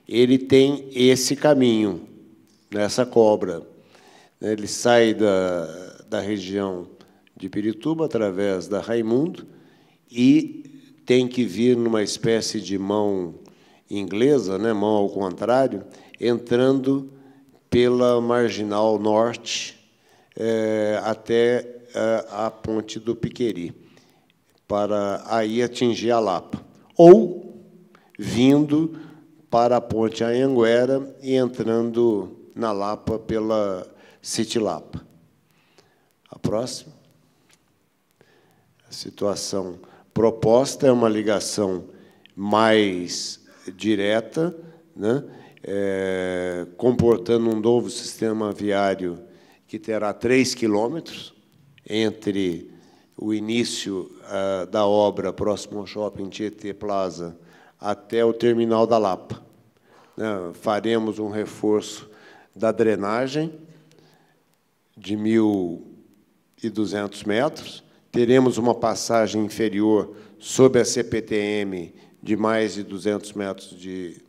ele tem esse caminho, nessa cobra. Ele sai da região de Pirituba, através da Raimundo, e tem que vir numa espécie de mão inglesa, né, mão ao contrário, entrando pela Marginal Norte até a Ponte do Piqueri, para aí atingir a Lapa. Ou vindo para a Ponte Anhanguera e entrando na Lapa pela City Lapa. A próxima. A situação proposta é uma ligação mais direta, né, comportando um novo sistema viário que terá 3 quilômetros entre o início da obra próximo ao Shopping Tietê Plaza até o terminal da Lapa. Faremos um reforço da drenagem de 1.200 metros, teremos uma passagem inferior sob a CPTM de mais de 200 metros de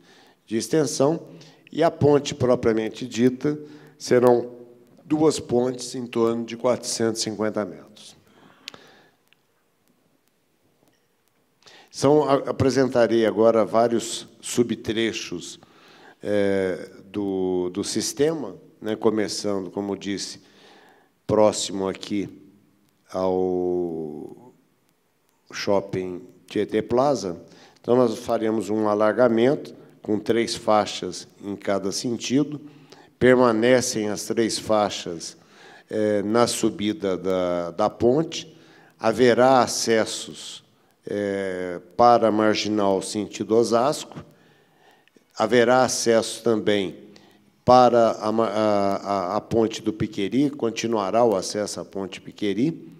extensão, e a ponte propriamente dita serão 2 pontes em torno de 450 metros. Apresentarei agora vários subtrechos do sistema, né, começando, como disse, próximo aqui ao Shopping Tietê Plaza. Então, nós faremos um alargamento com 3 faixas em cada sentido. Permanecem as 3 faixas na subida da ponte. Haverá acessos para a Marginal sentido Osasco. Haverá acesso também para a Ponte do Piqueri, continuará o acesso à Ponte Piqueri.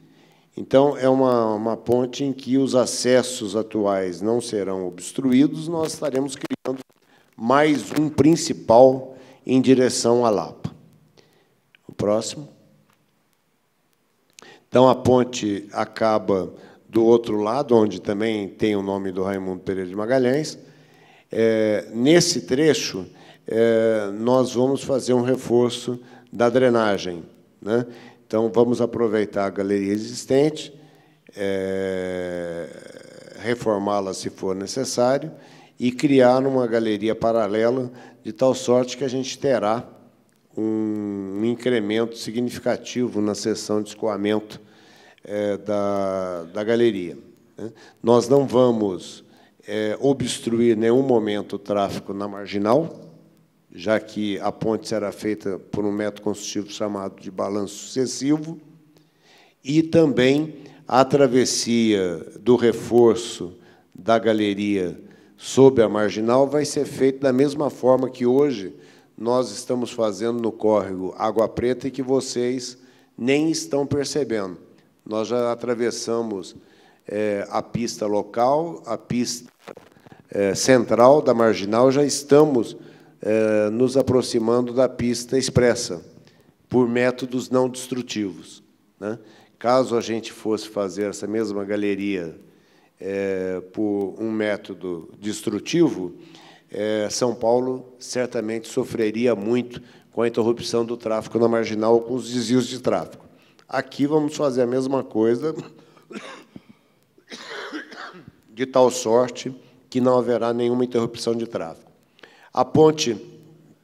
Então, é uma ponte em que os acessos atuais não serão obstruídos, nós estaremos criando mais um principal em direção à Lapa. O próximo. Então, a ponte acaba do outro lado, onde também tem o nome do Raimundo Pereira de Magalhães. Nesse trecho, nós vamos fazer um reforço da drenagem, né? Então, vamos aproveitar a galeria existente, reformá-la se for necessário, e criar uma galeria paralela, de tal sorte que a gente terá um incremento significativo na seção de escoamento da galeria, né? Nós não vamos obstruir em nenhum momento o tráfego na Marginal, já que a ponte será feita por um método construtivo chamado de balanço sucessivo, e também a travessia do reforço da galeria sob a Marginal vai ser feita da mesma forma que hoje nós estamos fazendo no córrego Água Preta e que vocês nem estão percebendo. Nós já atravessamos a pista local, a pista central da Marginal, já estamos nos aproximando da pista expressa, por métodos não destrutivos, né? Caso a gente fosse fazer essa mesma galeria por um método destrutivo, São Paulo certamente sofreria muito com a interrupção do tráfego na Marginal, com os desvios de tráfego. Aqui vamos fazer a mesma coisa, de tal sorte que não haverá nenhuma interrupção de tráfego. A ponte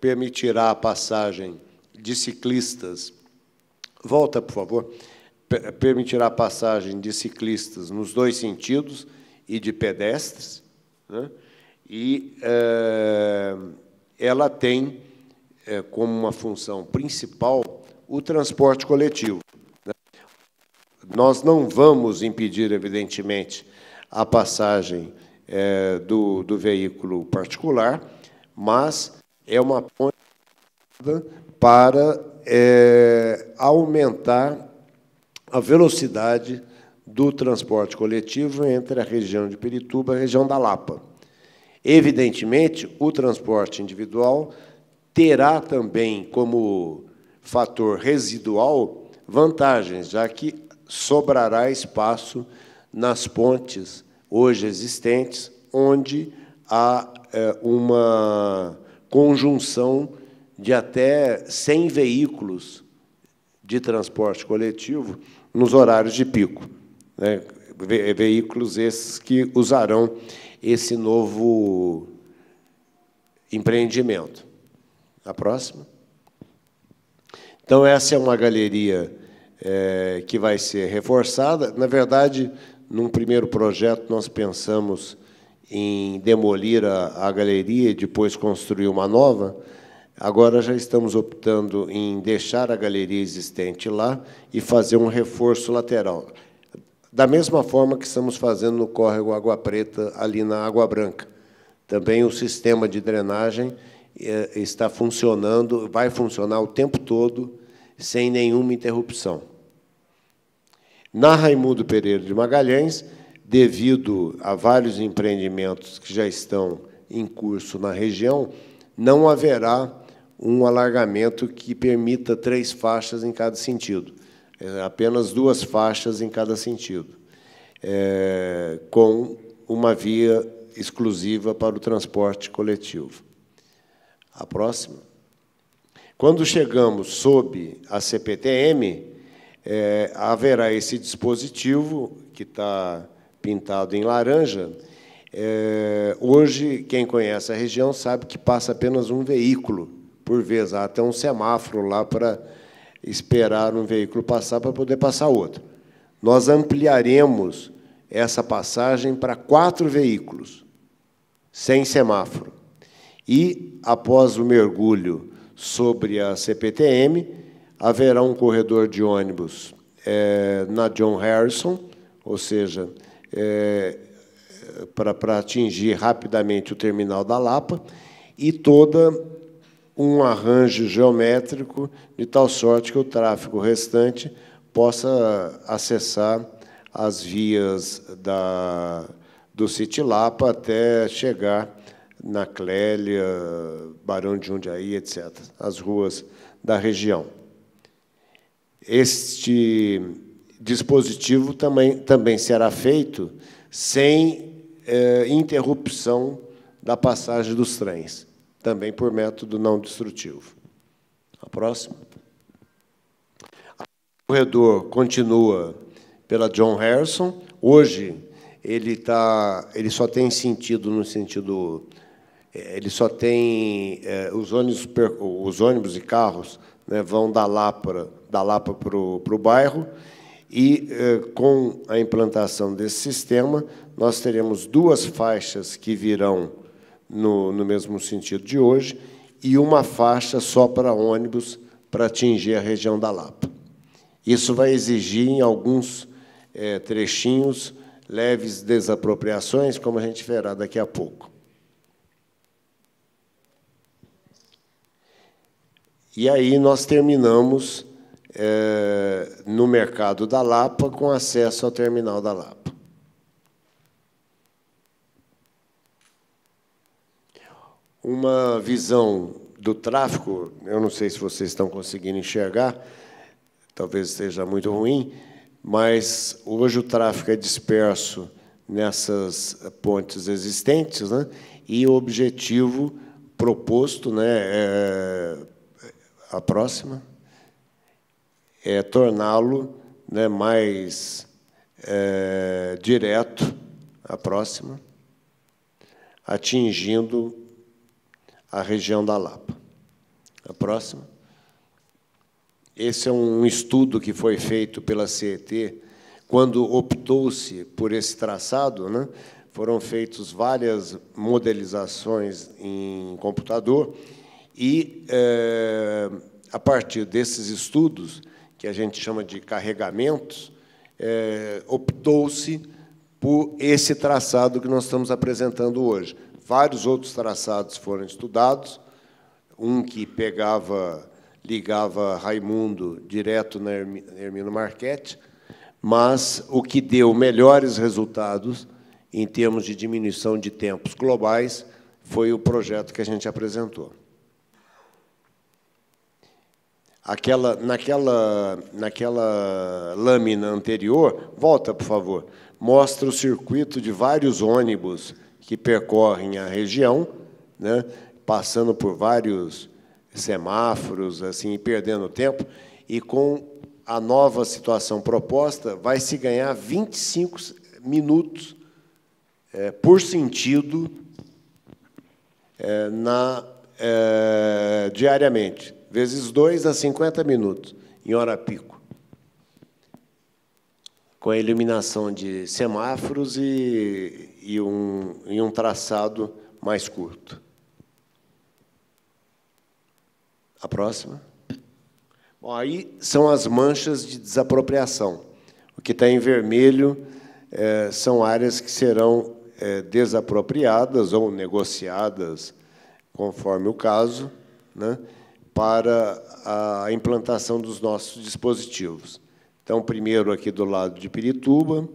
permitirá a passagem de ciclistas. Volta, por favor. Permitirá a passagem de ciclistas nos 2 sentidos e de pedestres, né? E ela tem como uma função principal o transporte coletivo, né? Nós não vamos impedir, evidentemente, a passagem do veículo particular, mas é uma ponte para aumentar a velocidade do transporte coletivo entre a região de Pirituba e a região da Lapa. Evidentemente, o transporte individual terá também como fator residual vantagens, já que sobrará espaço nas pontes hoje existentes, onde a uma conjunção de até 100 veículos de transporte coletivo nos horários de pico, né? Veículos esses que usarão esse novo empreendimento. A próxima. Então, essa é uma galeria que vai ser reforçada. Na verdade, num primeiro projeto, nós pensamos em demolir a galeria e depois construir uma nova. Agora já estamos optando em deixar a galeria existente lá e fazer um reforço lateral. Da mesma forma que estamos fazendo no córrego Água Preta, ali na Água Branca. Também o sistema de drenagem está funcionando, vai funcionar o tempo todo, sem nenhuma interrupção. Na Raimundo Pereira de Magalhães, devido a vários empreendimentos que já estão em curso na região, não haverá um alargamento que permita 3 faixas em cada sentido. Apenas 2 faixas em cada sentido, com uma via exclusiva para o transporte coletivo. A próxima. Quando chegamos sob a CPTM, haverá esse dispositivo, que está pintado em laranja. Hoje, quem conhece a região sabe que passa apenas um veículo por vez. Há até um semáforo lá para esperar um veículo passar para poder passar outro. Nós ampliaremos essa passagem para 4 veículos, sem semáforo. E, após o mergulho sobre a CPTM, haverá um corredor de ônibus na John Harrison, ou seja, para atingir rapidamente o terminal da Lapa, e toda um arranjo geométrico de tal sorte que o tráfego restante possa acessar as vias do City Lapa até chegar na Clélia, Barão de Jundiaí, etc., as ruas da região. Este dispositivo também será feito sem interrupção da passagem dos trens, também por método não destrutivo. A próxima. O corredor continua pela John Harrison. Hoje, ele só tem sentido no sentido... Ele só tem... os ônibus e carros, né, vão da Lapa para o bairro, e, com a implantação desse sistema, nós teremos 2 faixas que virão no mesmo sentido de hoje, e uma faixa só para ônibus para atingir a região da Lapa. Isso vai exigir, em alguns trechinhos, leves desapropriações, como a gente verá daqui a pouco. E aí nós terminamos no Mercado da Lapa, com acesso ao terminal da Lapa. Uma visão do tráfego, eu não sei se vocês estão conseguindo enxergar, talvez esteja muito ruim, mas hoje o tráfego é disperso nessas pontes existentes, né? E o objetivo proposto, né, a próxima, é torná-lo, né, mais direto, a próxima, atingindo a região da Lapa. A próxima. Esse é um estudo que foi feito pela CET quando optou-se por esse traçado, né? Foram feitas várias modelizações em computador e, a partir desses estudos, que a gente chama de carregamentos, optou-se por esse traçado que nós estamos apresentando hoje. Vários outros traçados foram estudados, um que ligava Raimundo direto na Hermino Marchetti, mas o que deu melhores resultados em termos de diminuição de tempos globais foi o projeto que a gente apresentou. Naquela lâmina anterior, volta, por favor, mostra o circuito de vários ônibus que percorrem a região, né, passando por vários semáforos, assim, perdendo tempo, e com a nova situação proposta, vai se ganhar 25 minutos por sentido diariamente, vezes 2 a 50 minutos, em hora pico, com a eliminação de semáforos e um traçado mais curto. A próxima. Bom, aí são as manchas de desapropriação. O que está em vermelho são áreas que serão desapropriadas ou negociadas, conforme o caso, né, para a implantação dos nossos dispositivos. Então, primeiro aqui do lado de Pirituba,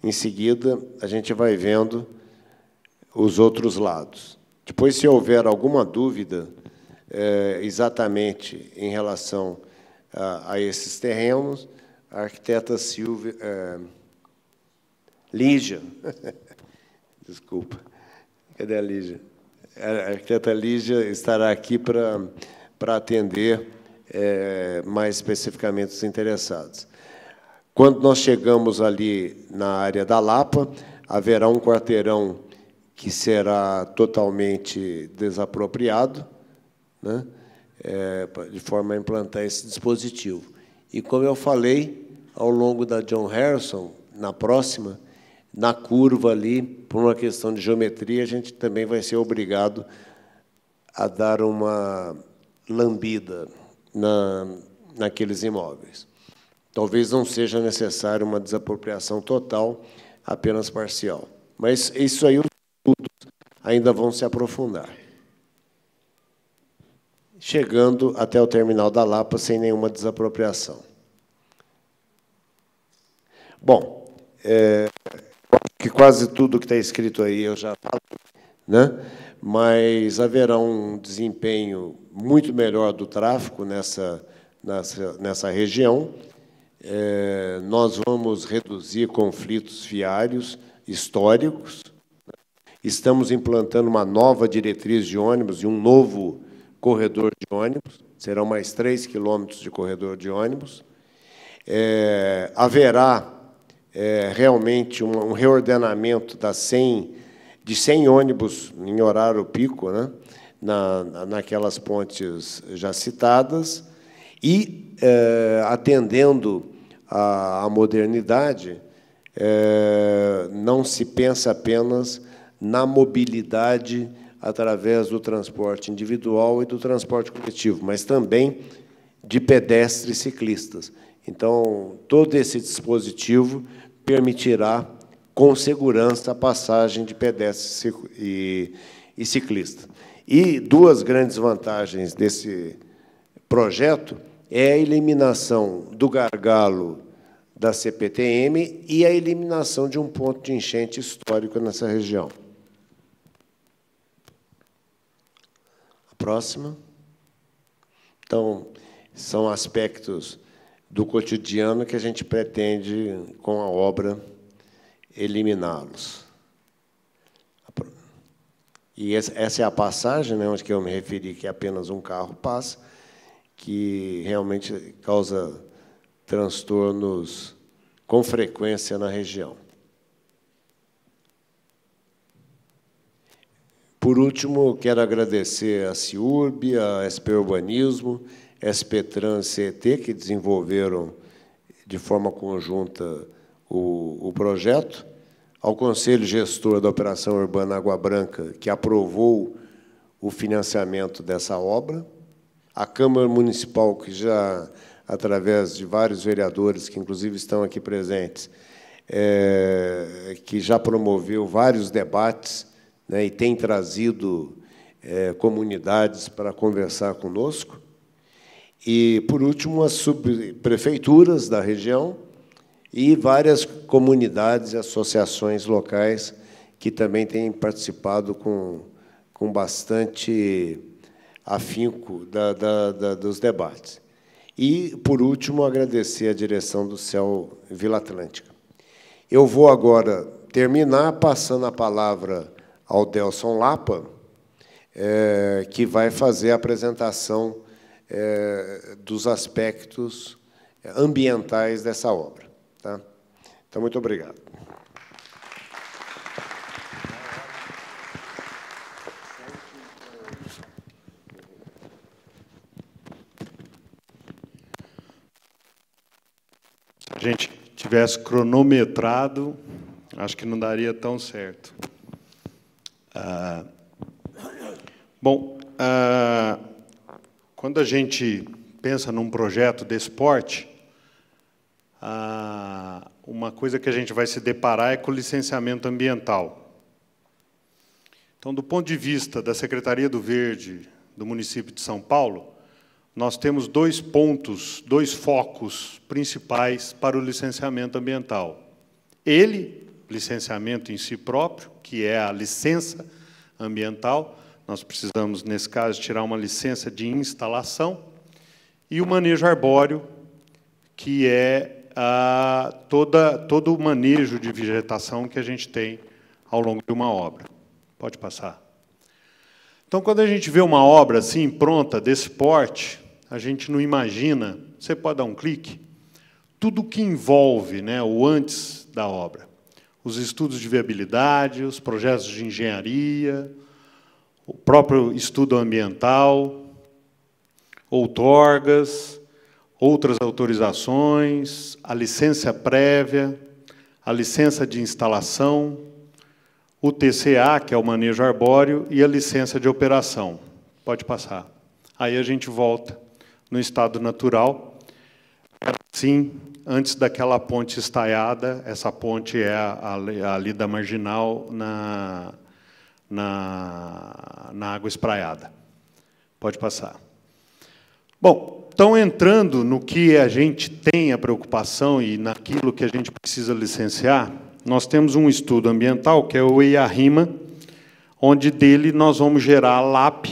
em seguida a gente vai vendo os outros lados. Depois, se houver alguma dúvida exatamente em relação a esses terrenos, a arquiteta Lígia, desculpa, cadê a Lígia? A arquiteta Lígia estará aqui para atender mais especificamente os interessados. Quando nós chegamos ali na área da Lapa, haverá um quarteirão que será totalmente desapropriado, né, de forma a implantar esse dispositivo. E, como eu falei, ao longo da John Harrison, na próxima, na curva ali, por uma questão de geometria, a gente também vai ser obrigado a dar uma lambida naqueles imóveis. Talvez não seja necessária uma desapropriação total, apenas parcial. Mas isso aí os estudos ainda vão se aprofundar, chegando até o terminal da Lapa sem nenhuma desapropriação. Bom, que quase tudo que está escrito aí eu já falei, né? Mas haverá um desempenho muito melhor do tráfego nessa região. Nós vamos reduzir conflitos viários históricos. Estamos implantando uma nova diretriz de ônibus e um novo corredor de ônibus. Serão mais 3 quilômetros de corredor de ônibus. Haverá realmente um reordenamento de 100 ônibus em horário pico, né, naquelas pontes já citadas, e, atendendo à modernidade, não se pensa apenas na mobilidade através do transporte individual e do transporte coletivo, mas também de pedestres e ciclistas. Então, todo esse dispositivo permitirá, com segurança, a passagem de pedestres e ciclistas. E duas grandes vantagens desse projeto é a eliminação do gargalo da CPTM e a eliminação de um ponto de enchente histórico nessa região. A próxima. Então, são aspectos do cotidiano que a gente pretende, com a obra, eliminá-los. E essa é a passagem, né, onde que eu me referi, que apenas um carro passa, que realmente causa transtornos com frequência na região. Por último, quero agradecer a CIURB, a SP Urbanismo, SP Trans CET, que desenvolveram de forma conjunta o projeto, ao Conselho Gestor da Operação Urbana Água Branca, que aprovou o financiamento dessa obra, a Câmara Municipal, que já, através de vários vereadores, que inclusive estão aqui presentes, que já promoveu vários debates, né, e tem trazido comunidades para conversar conosco. E, por último, as subprefeituras da região e várias comunidades e associações locais que também têm participado com bastante afinco dos debates. E, por último, agradecer a direção do CEL Vila Atlântica. Eu vou agora terminar passando a palavra ao Delson Lapa, que vai fazer a apresentação dos aspectos ambientais dessa obra. Tá? Então, muito obrigado. Se a gente tivesse cronometrado, acho que não daria tão certo. Quando a gente pensa num projeto desse porte, uma coisa que a gente vai se deparar é com o licenciamento ambiental. Então, do ponto de vista da Secretaria do Verde do município de São Paulo, nós temos dois pontos, dois focos principais para o licenciamento ambiental. Licenciamento em si próprio, que é a licença ambiental. Nós precisamos, nesse caso, tirar uma licença de instalação. E o manejo arbóreo, que é todo o manejo de vegetação que a gente tem ao longo de uma obra. Pode passar. Então, quando a gente vê uma obra assim, pronta, desse porte, a gente não imagina, você pode dar um clique, tudo que envolve, né, o antes da obra. Os estudos de viabilidade, os projetos de engenharia, o próprio estudo ambiental, outorgas, outras autorizações, a licença prévia, a licença de instalação, o TCA, que é o manejo arbóreo, e a licença de operação. Pode passar. Aí a gente volta no estado natural. Sim, antes daquela ponte estaiada, essa ponte é ali da Marginal, na água espraiada. Pode passar. Bom, então, entrando no que a gente tem a preocupação e naquilo que a gente precisa licenciar, nós temos um estudo ambiental, que é o EIA-RIMA, onde dele nós vamos gerar a LAP,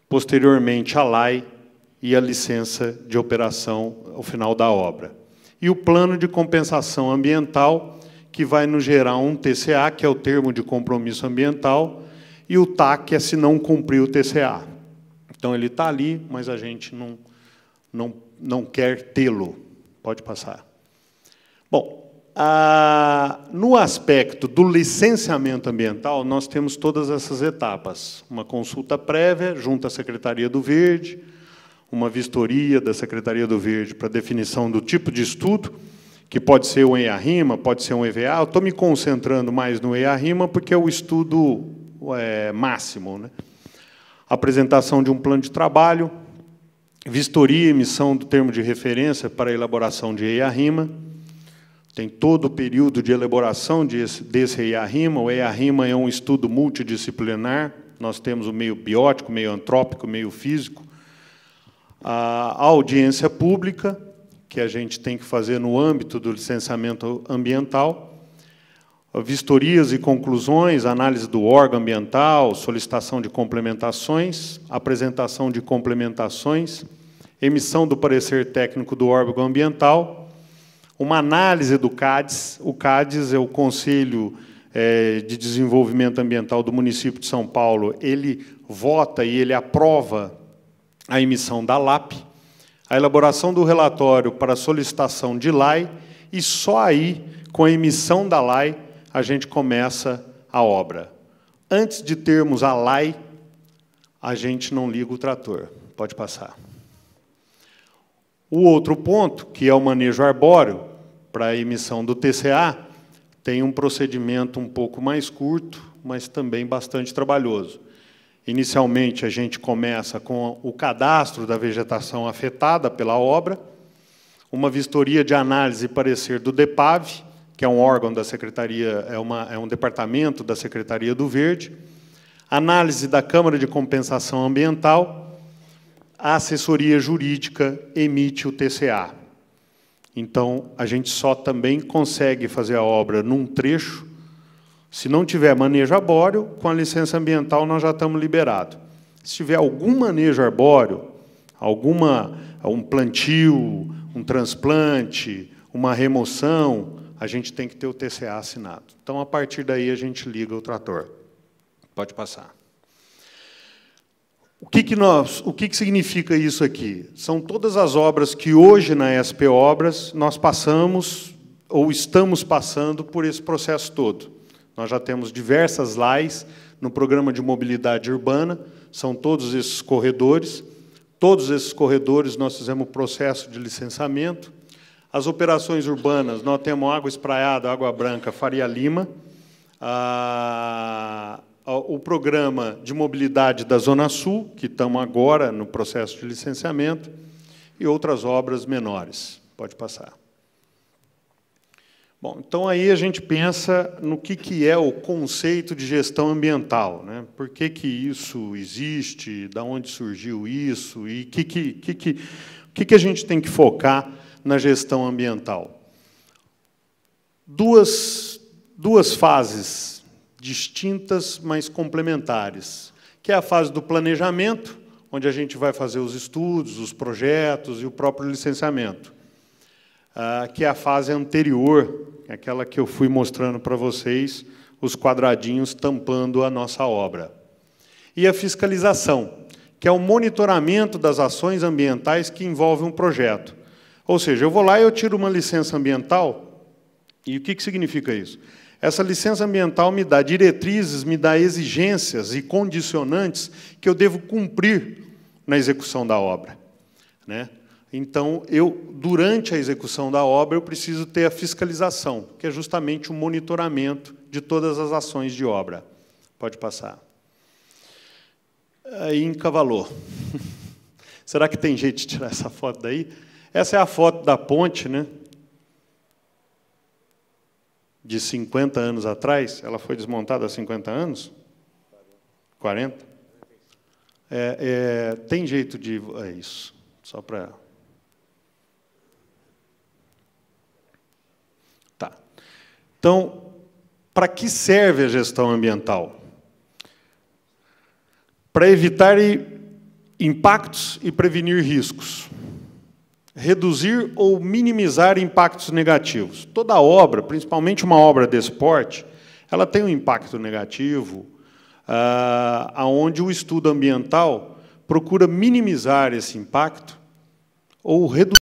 posteriormente a LAI e a licença de operação ao final da obra. E o plano de compensação ambiental, que vai nos gerar um TCA, que é o termo de compromisso ambiental, e o TAC é se não cumprir o TCA. Então, ele está ali, mas a gente não quer tê-lo. Pode passar. Bom, no aspecto do licenciamento ambiental, nós temos todas essas etapas. Uma consulta prévia junto à Secretaria do Verde, uma vistoria da Secretaria do Verde para definição do tipo de estudo, que pode ser um EIA-RIMA, pode ser um EVA. Eu estou me concentrando mais no EIA-RIMA porque é o estudo máximo, né? Apresentação de um plano de trabalho, vistoria e emissão do termo de referência para a elaboração de EIA-RIMA. Tem todo o período de elaboração desse EIA-RIMA. O EIA-RIMA é um estudo multidisciplinar. Nós temos o meio biótico, meio antrópico, meio físico. A audiência pública, que a gente tem que fazer no âmbito do licenciamento ambiental, vistorias e conclusões, análise do órgão ambiental, solicitação de complementações, apresentação de complementações, emissão do parecer técnico do órgão ambiental, uma análise do CADES. O CADES é o Conselho de Desenvolvimento Ambiental do município de São Paulo. Ele vota e ele aprova a emissão da LAP, a elaboração do relatório para solicitação de LAI, e só aí, com a emissão da LAI, a gente começa a obra. Antes de termos a LAI, a gente não liga o trator. Pode passar. O outro ponto, que é o manejo arbóreo, para a emissão do TCA, tem um procedimento um pouco mais curto, mas também bastante trabalhoso. Inicialmente, a gente começa com o cadastro da vegetação afetada pela obra, uma vistoria de análise e parecer do DEPAV, que é um órgão da Secretaria, é um departamento da Secretaria do Verde, análise da Câmara de Compensação Ambiental, a assessoria jurídica emite o TCA. Então, a gente só também consegue fazer a obra num trecho. Se não tiver manejo arbóreo, com a licença ambiental nós já estamos liberados. Se tiver algum manejo arbóreo, um plantio, um transplante, uma remoção, a gente tem que ter o TCA assinado. Então, a partir daí, a gente liga o trator. Pode passar. O que significa isso aqui? São todas as obras que hoje na SP Obras nós passamos ou estamos passando por esse processo todo. Nós já temos diversas LAIs no programa de mobilidade urbana, são todos esses corredores. Todos esses corredores nós fizemos o processo de licenciamento. As operações urbanas, nós temos Água Espraiada, Água Branca, Faria Lima. O programa de mobilidade da Zona Sul, que estamos agora no processo de licenciamento, e outras obras menores. Pode passar. Bom, então aí a gente pensa no que é o conceito de gestão ambiental, né? Por que isso existe, de onde surgiu isso, e o que a gente tem que focar na gestão ambiental. Duas fases distintas, mas complementares, que é a fase do planejamento, onde a gente vai fazer os estudos, os projetos e o próprio licenciamento, que é a fase anterior, aquela que eu fui mostrando para vocês, os quadradinhos tampando a nossa obra. E a fiscalização, que é o monitoramento das ações ambientais que envolvem um projeto. Ou seja, eu vou lá e eu tiro uma licença ambiental, e o que significa isso? Essa licença ambiental me dá diretrizes, me dá exigências e condicionantes que eu devo cumprir na execução da obra, né? Então, durante a execução da obra, eu preciso ter a fiscalização, que é justamente o monitoramento de todas as ações de obra. Pode passar. Aí encavalou. Será que tem jeito de tirar essa foto daí? Essa é a foto da ponte, né? De 50 anos atrás, ela foi desmontada há 50 anos? 40? Tem jeito de... É isso, só para... Tá. Então, para que serve a gestão ambiental? Para evitar impactos e prevenir riscos. Reduzir ou minimizar impactos negativos. Toda obra, principalmente uma obra desse porte, ela tem um impacto negativo, onde o estudo ambiental procura minimizar esse impacto ou reduzir